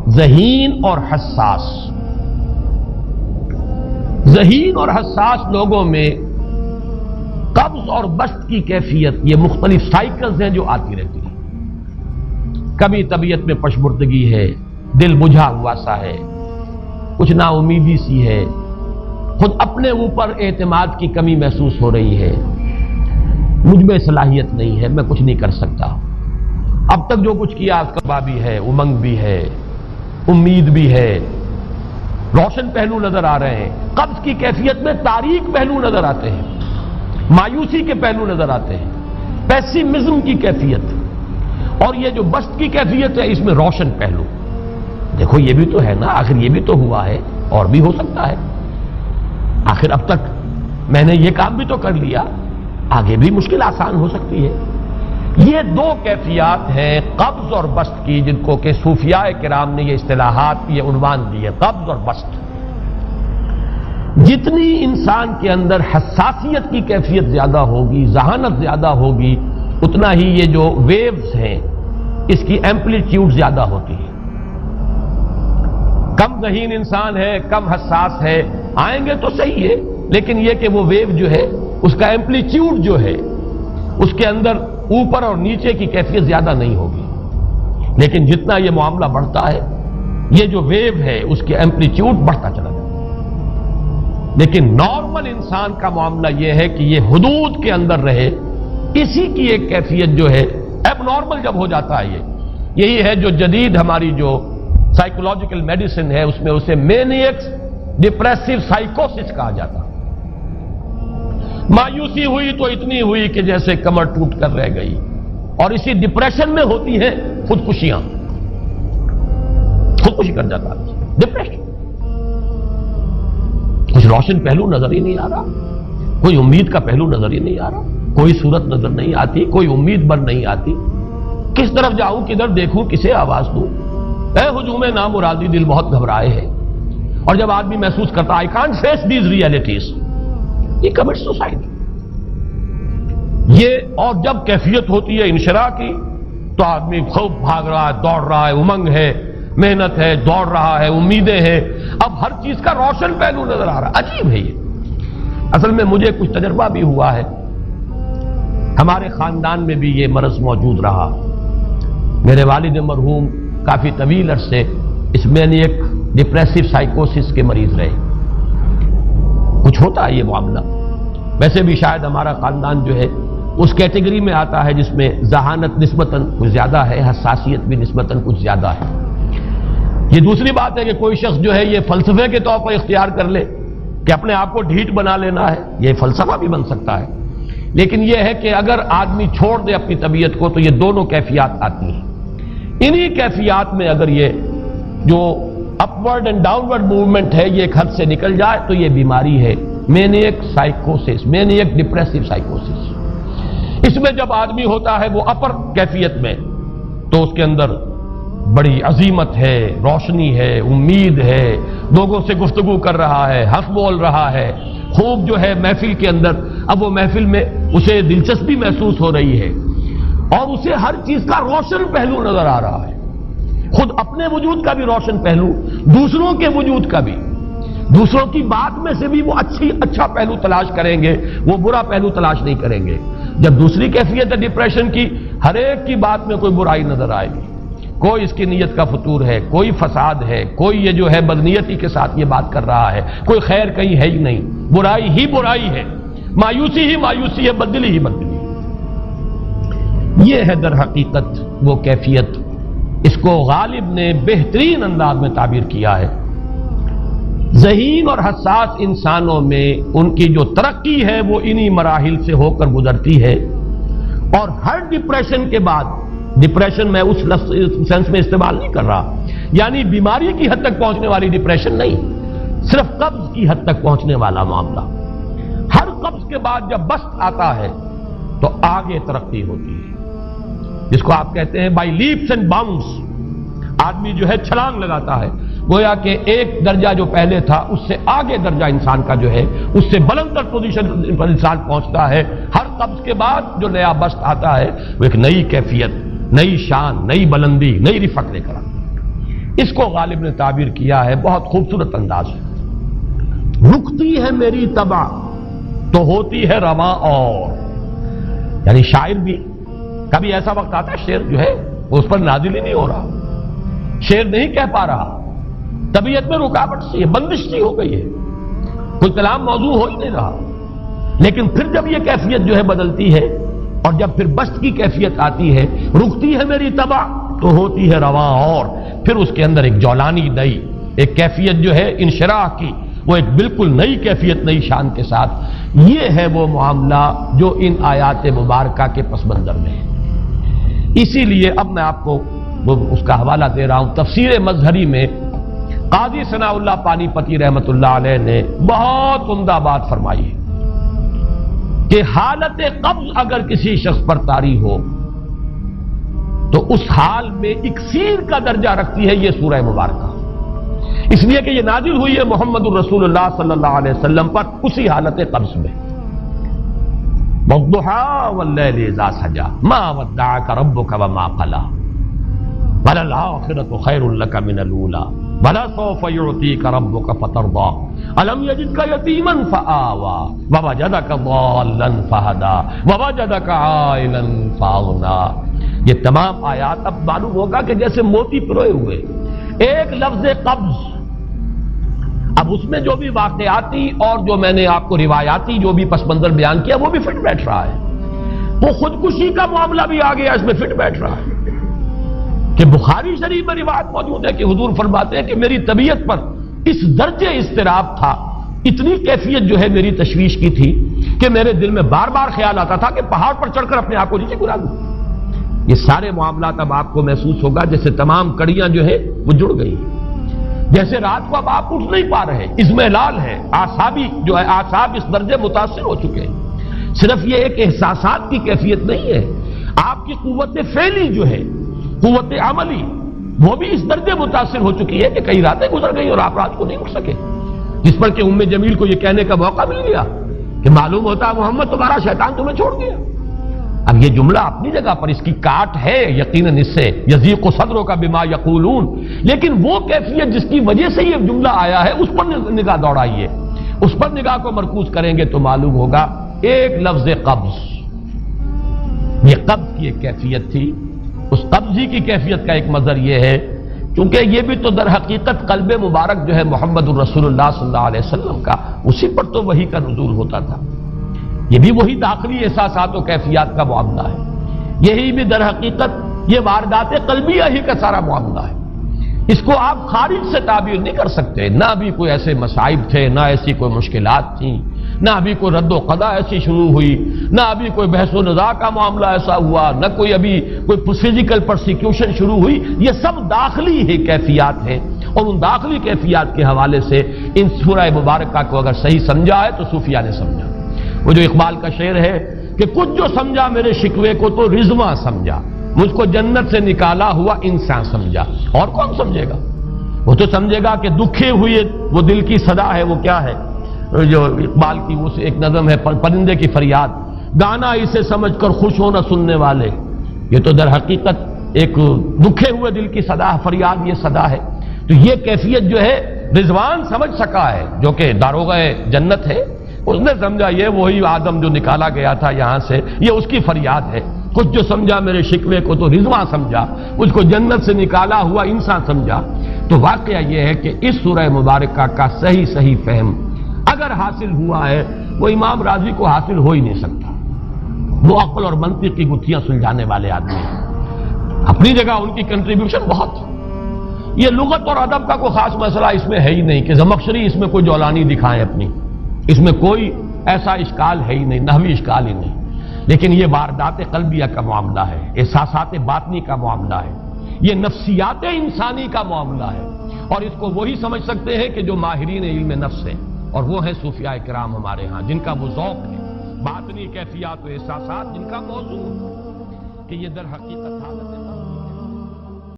ذہین اور حساس. ذہین اور حساس لوگوں میں قبض اور بسط کی کیفیت، یہ مختلف سائیکلز ہیں جو آتی رہتی ہیں. کبھی طبیعت میں پشمردگی ہے، دل بجھا ہوا سا ہے، کچھ نا امیدی سی ہے، خود اپنے اوپر اعتماد کی کمی محسوس ہو رہی ہے، مجھ میں صلاحیت نہیں ہے، میں کچھ نہیں کر سکتا، اب تک جو کچھ کیا اس کا بھی ہے، امنگ بھی ہے، امید بھی ہے، روشن پہلو نظر آ رہے ہیں. قبض کی کیفیت میں تاریک پہلو نظر آتے ہیں، مایوسی کے پہلو نظر آتے ہیں، پیسیمزم کی کیفیت. اور یہ جو بسط کی کیفیت ہے اس میں روشن پہلو. دیکھو یہ بھی تو ہے نا، آخر یہ بھی تو ہوا ہے اور بھی ہو سکتا ہے، آخر اب تک میں نے یہ کام بھی تو کر لیا، آگے بھی مشکل آسان ہو سکتی ہے. یہ دو کیفیات ہیں قبض اور بسط کی، جن کو کہ صوفیاء کرام نے یہ اصطلاحات، یہ عنوان دیے، قبض اور بسط. جتنی انسان کے اندر حساسیت کی کیفیت زیادہ ہوگی، ذہانت زیادہ ہوگی، اتنا ہی یہ جو ویوز ہیں اس کی ایمپلیٹیوڈ زیادہ ہوتی ہے. کم ذہین انسان ہے، کم حساس ہے، آئیں گے تو صحیح ہے، لیکن یہ کہ وہ ویو جو ہے اس کا ایمپلیٹیوڈ جو ہے اس کے اندر اوپر اور نیچے کی کیفیت زیادہ نہیں ہوگی. لیکن جتنا یہ معاملہ بڑھتا ہے یہ جو ویو ہے اس کی ایمپلیٹیوڈ بڑھتا چلا جاتا ہے. لیکن نارمل انسان کا معاملہ یہ ہے کہ یہ حدود کے اندر رہے. اسی کی ایک کیفیت جو ہے ایب نارمل جب ہو جاتا ہے، یہی ہے جو جدید ہماری جو سائیکولوجیکل میڈیسن ہے اس میں اسے مینیکس ڈپریسو سائیکوسس کہا جاتا. مایوسی ہوئی تو اتنی ہوئی کہ جیسے کمر ٹوٹ کر رہ گئی، اور اسی ڈپریشن میں ہوتی ہیں خودکشیاں، خودکشی کر جاتا ہے ڈپریشن. کچھ روشن پہلو نظر ہی نہیں آ رہا، کوئی امید کا پہلو نظر ہی نہیں آ رہا، کوئی صورت نظر نہیں آتی، کوئی امید بن نہیں آتی. کس طرف جاؤں، کدھر دیکھوں، کسے آواز دوں؟ اے ہجوم نامرادی، دل بہت گھبرائے ہے. اور جب آدمی محسوس کرتا I can't face these realities، یہ commits suicide. یہ اور جب کیفیت ہوتی ہے انشراح کی تو آدمی خوب بھاگ رہا ہے، دوڑ رہا ہے، امنگ ہے، محنت ہے، دوڑ رہا ہے، امیدیں ہیں، اب ہر چیز کا روشن پہلو نظر آ رہا ہے. عجیب ہے یہ. اصل میں مجھے کچھ تجربہ بھی ہوا ہے، ہمارے خاندان میں بھی یہ مرض موجود رہا. میرے والد مرحوم کافی طویل عرصے اس مینیک ڈپریسو سائیکوسس کے مریض رہے. کچھ ہوتا ہے یہ معاملہ. ویسے بھی شاید ہمارا خاندان جو ہے اس کیٹیگری میں آتا ہے جس میں ذہانت نسبتاً کچھ زیادہ ہے، حساسیت بھی نسبتاً کچھ زیادہ ہے. یہ دوسری بات ہے کہ کوئی شخص جو ہے یہ فلسفے کے طور پر اختیار کر لے کہ اپنے آپ کو ڈھیٹ بنا لینا ہے، یہ فلسفہ بھی بن سکتا ہے. لیکن یہ ہے کہ اگر آدمی چھوڑ دے اپنی طبیعت کو تو یہ دونوں کیفیات آتی ہیں. انہی کیفیات میں اگر یہ جو اپورڈ اینڈ ڈاؤنورڈ موومنٹ ہے یہ ایک حد سے نکل جائے تو یہ بیماری ہے مینیک سائیکوسس، مینیک ڈپریسو سائیکوسس. اس میں جب آدمی ہوتا ہے وہ اپر کیفیت میں تو اس کے اندر بڑی عظیمت ہے، روشنی ہے، امید ہے، لوگوں سے گفتگو کر رہا ہے، حق بول رہا ہے، خوب جو ہے محفل کے اندر، اب وہ محفل میں اسے دلچسپی محسوس ہو رہی ہے اور اسے ہر چیز کا روشن پہلو نظر آ رہا ہے، خود اپنے وجود کا بھی روشن پہلو، دوسروں کے وجود کا بھی. دوسروں کی بات میں سے بھی وہ اچھا پہلو تلاش کریں گے، وہ برا پہلو تلاش نہیں کریں گے. جب دوسری کیفیت ہے ڈپریشن کی، ہر ایک کی بات میں کوئی برائی نظر آئے گی، کوئی اس کی نیت کا فطور ہے، کوئی فساد ہے، کوئی یہ جو ہے بدنیتی کے ساتھ یہ بات کر رہا ہے، کوئی خیر کہیں ہے ہی نہیں، برائی ہی برائی ہے، مایوسی ہی مایوسی ہے، بدلی ہی بدلی. یہ ہے در حقیقت وہ کیفیت. اس کو غالب نے بہترین انداز میں تعبیر کیا ہے. ذہین اور حساس انسانوں میں ان کی جو ترقی ہے وہ انہی مراحل سے ہو کر گزرتی ہے، اور ہر ڈپریشن کے بعد، ڈپریشن میں اس سینس میں استعمال نہیں کر رہا یعنی بیماری کی حد تک پہنچنے والی ڈپریشن نہیں، صرف قبض کی حد تک پہنچنے والا معاملہ. ہر قبض کے بعد جب بسط آتا ہے تو آگے ترقی ہوتی ہے، جس کو آپ کہتے ہیں بائی لیپس اینڈ باؤنڈس. آدمی جو ہے چھلانگ لگاتا ہے، گویا کہ ایک درجہ جو پہلے تھا اس سے آگے درجہ انسان کا جو ہے اس سے بلند تر پوزیشن پر انسان پہنچتا ہے. ہر قبض کے بعد جو نیا بسط آتا ہے وہ ایک نئی کیفیت، نئی شان، نئی بلندی، نئی رفعت لے کر آتا ہے. اس کو غالب نے تعبیر کیا ہے بہت خوبصورت انداز ہے. رکتی ہے میری طبع تو ہوتی ہے رواں اور. یعنی شاعر بھی کبھی ایسا وقت آتا ہے شعر جو ہے اس پر نازل ہی نہیں ہو رہا, شعر نہیں کہہ پا رہا, طبیعت میں رکاوٹ سی ہے, بندش سی ہو گئی ہے, کوئی کلام موضوع ہو ہی نہیں رہا. لیکن پھر جب یہ کیفیت جو ہے بدلتی ہے اور جب پھر بست کی کیفیت آتی ہے, رکتی ہے میری طبع تو ہوتی ہے رواں اور, پھر اس کے اندر ایک جولانی نئی ایک کیفیت جو ہے انشراح کی, وہ ایک بالکل نئی کیفیت نئی شان کے ساتھ. یہ ہے وہ معاملہ جو ان آیات مبارکہ کے پس منظر میں ہے. اسی لیے اب میں آپ کو اس کا حوالہ دے رہا ہوں. تفسیر مظہری میں قاضی ثناء اللہ پانی پتی رحمت اللہ علیہ نے بہت عمدہ بات فرمائی ہے کہ حالت قبض اگر کسی شخص پر طاری ہو تو اس حال میں اکسیر کا درجہ رکھتی ہے یہ سورہ مبارکہ, اس لیے کہ یہ نازل ہوئی ہے محمد الرسول اللہ صلی اللہ علیہ وسلم پر اسی حالت قبض میں. وَالضُّحَىٰ وَاللَّيْلِ إِذَا سَجَىٰ مَا وَدَّعَكَ رَبُّكَ وَمَا قَلَىٰ وَلَلْآخِرَةُ خَيْرٌ لَكَ مِنَ الْأُولَىٰ وَلَسَوْفَ يُعْطِيكَ رَبُّكَ فَتَرْضَىٰ أَلَمْ يَجِدْكَ يَتِيمًا فَآوَىٰ وَوَجَدَكَ ضَالًّا فَهَدَىٰ وَوَجَدَكَ عَائِلًا فَأَغْنَىٰ. یہ تمام آیات اب معلوم ہوگا کہ جیسے موتی پروئے ہوئے. ایک لفظ قبض, اب اس میں جو بھی واقعاتی اور جو میں نے آپ کو روایاتی جو بھی پس منظر بیان کیا وہ بھی فٹ بیٹھ رہا ہے. وہ خودکشی کا معاملہ بھی آ گیا, اس میں فٹ بیٹھ رہا ہے کہ بخاری شریف میں روایت موجود ہے کہ حضور فرماتے ہیں کہ میری طبیعت پر اس درجے اضطراب تھا, اتنی کیفیت جو ہے میری تشویش کی تھی کہ میرے دل میں بار بار خیال آتا تھا کہ پہاڑ پر چڑھ کر اپنے آپ کو نیچے گرا دوں. یہ سارے معاملات اب آپ کو محسوس ہوگا جیسے تمام کڑیاں جو ہے وہ جڑ گئی, جیسے رات کو اب آپ اٹھ نہیں پا رہے, اضمحلال ہے, اعصابی جو ہے اعصاب اس درجے متاثر ہو چکے ہیں. صرف یہ ایک احساسات کی کیفیت نہیں ہے, آپ کی قوت فعلی جو ہے قوت عملی وہ بھی اس درجے متاثر ہو چکی ہے کہ کئی راتیں گزر گئی اور آپ رات کو نہیں اٹھ سکے, جس پر کہ ام جمیل کو یہ کہنے کا موقع مل گیا کہ معلوم ہوتا محمد تمہارا شیطان تمہیں چھوڑ گیا. اب یہ جملہ اپنی جگہ پر اس کی کاٹ ہے یقیناً, اس سے یضیق صدرک بما یقولون, لیکن وہ کیفیت جس کی وجہ سے یہ جملہ آیا ہے اس پر نگاہ دوڑائیے, اس پر نگاہ کو مرکوز کریں گے تو معلوم ہوگا ایک لفظ قبض, یہ قبض کی ایک کیفیت تھی. اس قبضی کی کیفیت کا ایک مظہر یہ ہے کیونکہ یہ بھی تو در حقیقت قلب مبارک جو ہے محمد الرسول اللہ صلی اللہ علیہ وسلم کا, اسی پر تو وحی کا نزول ہوتا تھا. یہ بھی وہی داخلی احساسات و کیفیات کا معاملہ ہے, یہی بھی در حقیقت یہ واردات قلبیہ ہی کا سارا معاملہ ہے. اس کو آپ خارج سے تعبیر نہیں کر سکتے, نہ ابھی کوئی ایسے مصائب تھے, نہ ایسی کوئی مشکلات تھیں, نہ ابھی کوئی رد و قضا ایسی شروع ہوئی, نہ ابھی کوئی بحث و نزاع کا معاملہ ایسا ہوا, نہ کوئی ابھی کوئی فزیکل پرسیکیوشن شروع ہوئی. یہ سب داخلی ہی کیفیات ہیں, اور ان داخلی کیفیات کے حوالے سے ان سورہ مبارکہ کو اگر صحیح سمجھا ہے تو صوفیاء نے سمجھا. وہ جو اقبال کا شعر ہے کہ کچھ جو سمجھا میرے شکوے کو تو رضواں سمجھا, مجھ کو جنت سے نکالا ہوا انسان سمجھا. اور کون سمجھے گا؟ وہ تو سمجھے گا کہ دکھے ہوئے وہ دل کی صدا ہے, وہ کیا ہے جو اقبال کی وہ ایک نظم ہے پرندے کی فریاد, گانا اسے سمجھ کر خوش ہونا سننے والے. یہ تو در حقیقت ایک دکھے ہوئے دل کی صدا, فریاد یہ صدا ہے. تو یہ کیفیت جو ہے رضوان سمجھ سکا ہے جو کہ داروغہ جنت ہے, اس نے سمجھا یہ وہی آدم جو نکالا گیا تھا یہاں سے, یہ اس کی فریاد ہے. کچھ جو سمجھا میرے شکوے کو تو رضواں سمجھا, اس کو جنت سے نکالا ہوا انسان سمجھا. تو واقعہ یہ ہے کہ اس سورہ مبارکہ کا صحیح فہم اگر حاصل ہوا ہے, وہ امام راضی کو حاصل ہو ہی نہیں سکتا. وہ عقل اور منطق کی گتھیاں سلجھانے والے آدمی ہیں, اپنی جگہ ان کی کنٹریبیوشن بہت. یہ لغت اور ادب کا کوئی خاص مسئلہ اس میں ہے ہی نہیں کہ زمخشری اس میں کوئی جولانی دکھائیں اپنی, اس میں کوئی ایسا اشکال ہے ہی نہیں, نحوی اشکال ہی نہیں. لیکن یہ واردات قلبیہ کا معاملہ ہے, احساسات باطنی کا معاملہ ہے, یہ نفسیات انسانی کا معاملہ ہے. اور اس کو وہی سمجھ سکتے ہیں کہ جو ماہرین علم نفس ہیں, اور وہ ہیں صوفیاء کرام ہمارے ہاں, جن کا وہ ذوق ہے باطنی کیفیات و احساسات, جن کا موضوع کہ یہ در حقیقت حالت